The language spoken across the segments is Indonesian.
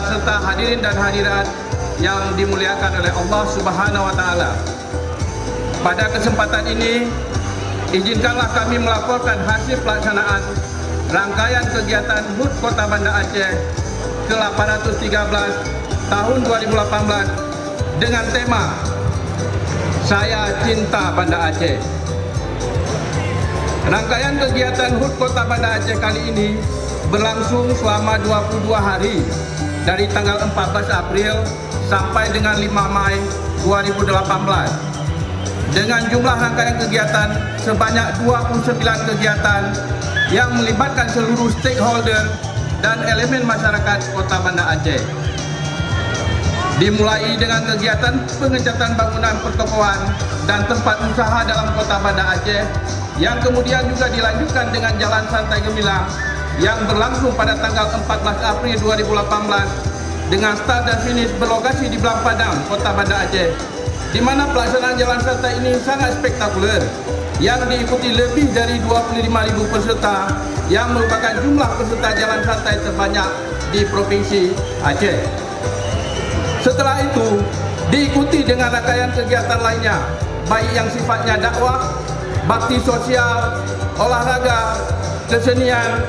serta hadirin dan hadirat yang dimuliakan oleh Allah Subhanahu wa taala. Pada kesempatan ini, izinkanlah kami melaporkan hasil pelaksanaan rangkaian kegiatan HUT Kota Banda Aceh ke-813 tahun 2018 dengan tema Saya Cinta Banda Aceh. Rangkaian kegiatan HUT Kota Banda Aceh kali ini berlangsung selama 22 hari dari tanggal 14 April sampai dengan 5 Mei 2018. Dengan jumlah rangkaian kegiatan sebanyak 29 kegiatan yang melibatkan seluruh stakeholder dan elemen masyarakat Kota Banda Aceh. Dimulai dengan kegiatan pengecatan bangunan pertokohan dan tempat usaha dalam Kota Banda Aceh, yang kemudian juga dilanjutkan dengan Jalan Santai Gemilang yang berlangsung pada tanggal 14 April 2018 dengan start dan finish berlokasi di Belang Padang, Kota Banda Aceh, di mana pelaksanaan jalan santai ini sangat spektakuler yang diikuti lebih dari 25.000 peserta yang merupakan jumlah peserta jalan santai terbanyak di Provinsi Aceh. Setelah itu diikuti dengan rangkaian kegiatan lainnya, baik yang sifatnya dakwah, bakti sosial, olahraga, kesenian,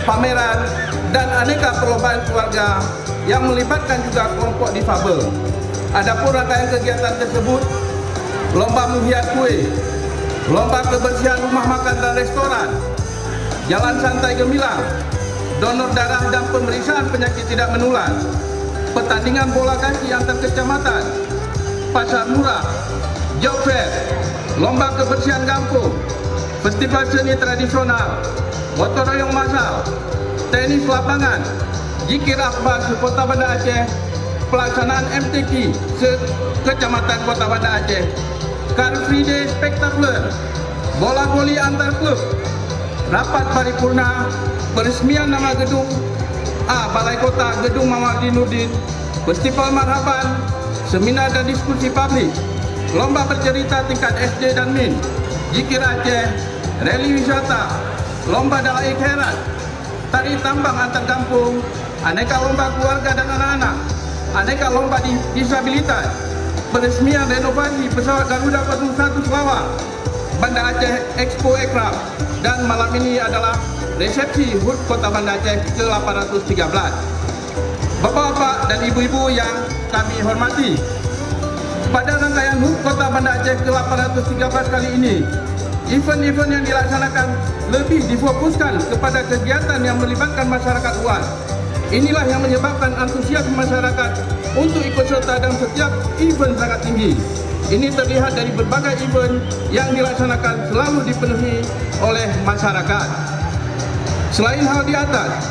pameran, dan aneka perlombaan keluarga yang melibatkan juga kelompok difabel. Adapun rangkaian kegiatan tersebut, lomba menghias kue, lomba kebersihan rumah makan dan restoran, jalan santai gemilang, donor darah dan pemeriksaan penyakit tidak menular, pertandingan bola kaki antar kecamatan, pasar murah, job fair, lomba kebersihan kampung, festival seni tradisional, gotong royong masal, tenis lapangan, zikir akbar se-Kota Banda Aceh, pelaksanaan MTQ se-Kecamatan Kota Banda Aceh, Car Free Day spektakuler, bola voli antar klub, rapat paripurna, peresmian nama gedung Balai Kota Gedung Mamadudin Nurdin, festival marhaban, seminar dan diskusi publik, lomba bercerita tingkat SD dan MIN, zikir Aceh, rally wisata, lomba dalai khairat, tari tambang antar kampung, aneka lomba keluarga dan anak-anak, aneka lomba disabilitas, peresmian renovasi pesawat Garuda 01 Selawar, Banda Aceh Expo Aircraft, dan malam ini adalah resepsi HUT Kota Banda Aceh ke-813. Bapak-bapak dan ibu-ibu yang kami hormati, pada rangkaian HUT Kota Banda Aceh ke-813 kali ini, event-event yang dilaksanakan lebih difokuskan kepada kegiatan yang melibatkan masyarakat luas. Inilah yang menyebabkan antusias masyarakat untuk ikut serta dalam setiap event sangat tinggi. Ini terlihat dari berbagai event yang dilaksanakan selalu dipenuhi oleh masyarakat. Selain hal di atas,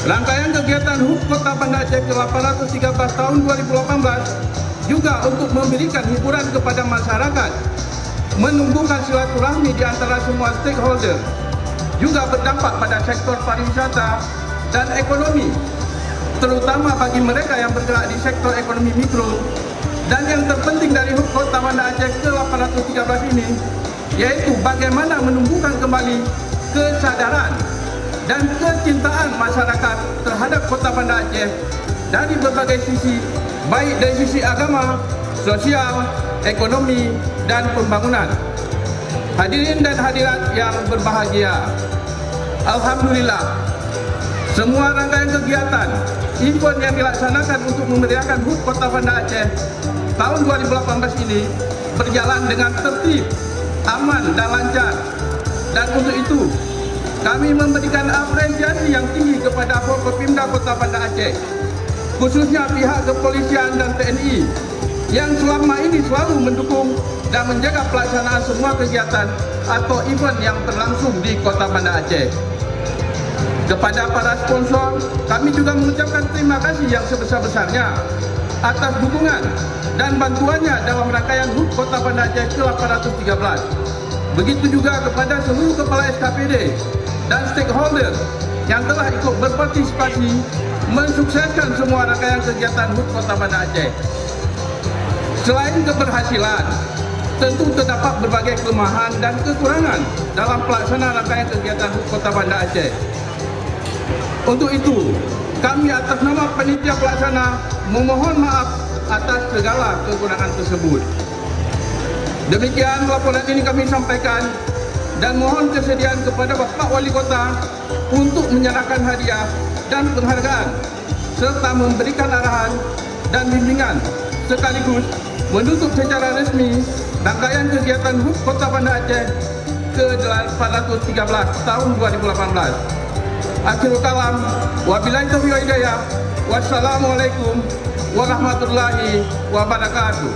rangkaian kegiatan HUT Kota Banda Aceh ke-813 tahun 2018 juga untuk memberikan hiburan kepada masyarakat, menumbuhkan silaturahmi di antara semua stakeholder, juga berdampak pada sektor pariwisata dan ekonomi, terutama bagi mereka yang bergerak di sektor ekonomi mikro. Dan yang terpenting dari HUT Kota Banda Aceh ke-813 ini, yaitu bagaimana menumbuhkan kembali kesadaran dan kecintaan masyarakat terhadap Kota Banda Aceh dari berbagai sisi, baik dari sisi agama, sosial, ekonomi, dan pembangunan. Hadirin dan hadirat yang berbahagia, alhamdulillah, semua rangkaian kegiatan event yang dilaksanakan untuk memeriahkan HUT Kota Banda Aceh tahun 2018 ini berjalan dengan tertib, aman dan lancar. Dan untuk itu, kami memberikan apresiasi yang tinggi kepada Forkopimda Kota Banda Aceh, khususnya pihak kepolisian dan TNI yang selama ini selalu mendukung dan menjaga pelaksanaan semua kegiatan atau event yang berlangsung di Kota Banda Aceh. Kepada para sponsor, kami juga mengucapkan terima kasih yang sebesar-besarnya atas dukungan dan bantuannya dalam rangkaian HUT Kota Banda Aceh ke-813. Begitu juga kepada seluruh kepala SKPD dan stakeholder yang telah ikut berpartisipasi mensukseskan semua rangkaian kegiatan HUT Kota Banda Aceh. Selain keberhasilan, tentu terdapat berbagai kelemahan dan kekurangan dalam pelaksanaan rangkaian kegiatan HUT Kota Banda Aceh. Untuk itu, kami atas nama panitia pelaksana memohon maaf atas segala kekurangan tersebut. Demikian laporan ini kami sampaikan dan mohon kesediaan kepada Bapak Wali Kota untuk menyerahkan hadiah dan penghargaan serta memberikan arahan dan bimbingan sekaligus menutup secara resmi rangkaian kegiatan HUT Kota Banda Aceh ke-413 tahun 2018. Akhirul kalam, wabillahi taufiq wal hidayah. Wassalamualaikum warahmatullahi wabarakatuh.